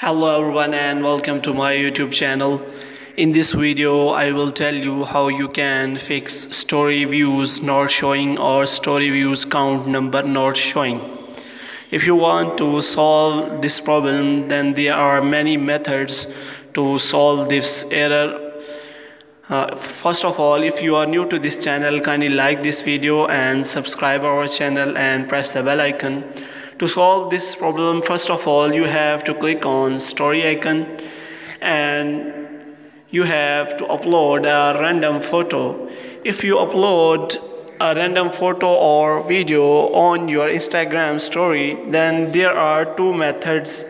Hello everyone and welcome to my YouTube channel. In this video I will tell you how you can fix story views not showing or story views count number not showing. If you want to solve this problem, then there are many methods to solve this error. First of all, if you are new to this channel, kindly like this video and subscribe our channel and press the bell icon. To solve this problem, first of all, you have to click on story icon and you have to upload a random photo. If you upload a random photo or video on your Instagram story, then there are two methods.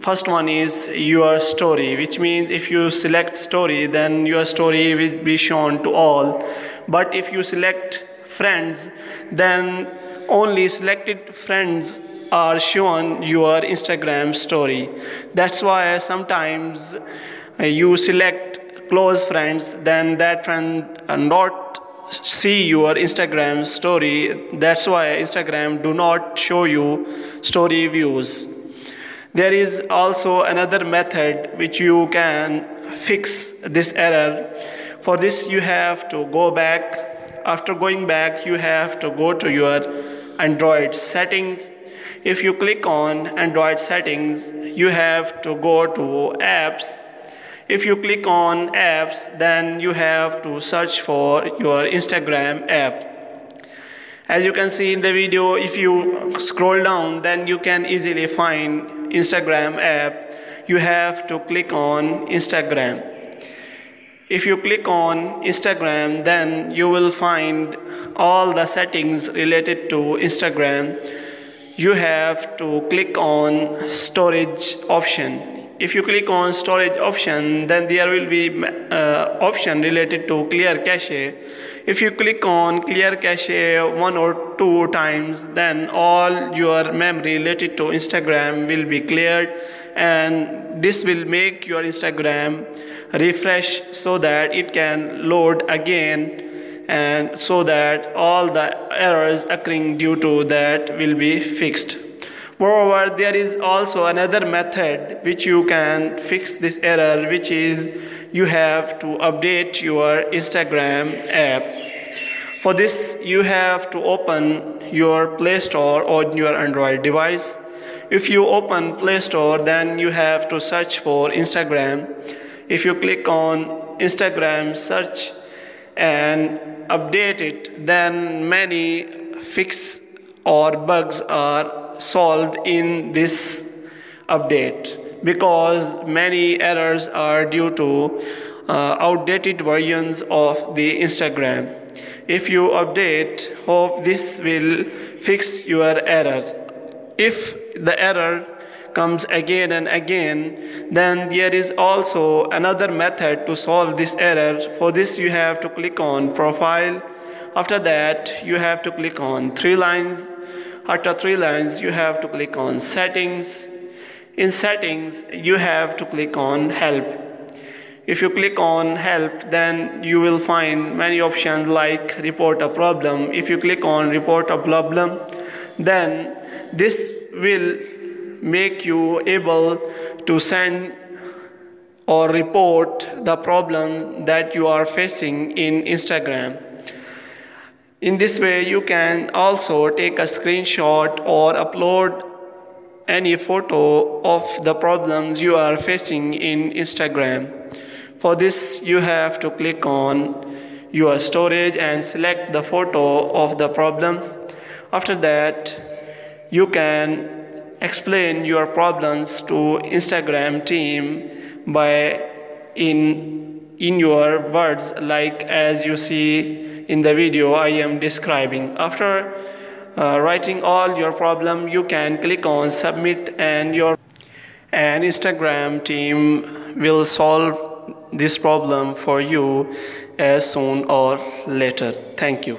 First one is your story, which means if you select story, then your story will be shown to all. But if you select friends, then only selected friends are shown your Instagram story. That's why sometimes you select close friends, then that friend not see your Instagram story. That's why Instagram do not show you story views. There is also another method which you can fix this error. For this you have to go back. After going back, you have to go to your Android settings. If you click on Android settings, you have to go to apps. If you click on apps, then you have to search for your Instagram app. As you can see in the video, if you scroll down, then you can easily find Instagram app. You have to click on Instagram. If you click on Instagram, then you will find all the settings related to Instagram. You have to click on storage option. If you click on storage option, then there will be option related to clear cache. If you click on clear cache one or two times, then all your memory related to Instagram will be cleared, and this will make your Instagram refresh so that it can load again, and so that all the errors occurring due to that will be fixed. Moreover, there is also another method which you can fix this error, which is you have to update your Instagram app. For this, you have to open your Play Store on your Android device. If you open Play Store, then you have to search for Instagram. If you click on Instagram search and update it, then many fix or bugs are solved in this update, because many errors are due to outdated versions of the Instagram. If you update, hope this will fix your error. If the error comes again and again, then there is also another method to solve this error. For this, you have to click on profile. After that, you have to click on three lines. After three lines, you have to click on settings. In settings, you have to click on help. If you click on help, then you will find many options like report a problem. If you click on report a problem, then this will make you able to send or report the problem that you are facing in Instagram. In this way, you can also take a screenshot or upload any photo of the problems you are facing in Instagram. For this, you have to click on your storage and select the photo of the problem. After that, you can explain your problems to Instagram team by in your words, like as you see in the video I am describing. After writing all your problem, you can click on submit, and Instagram team will solve this problem for you as soon or later. Thank you.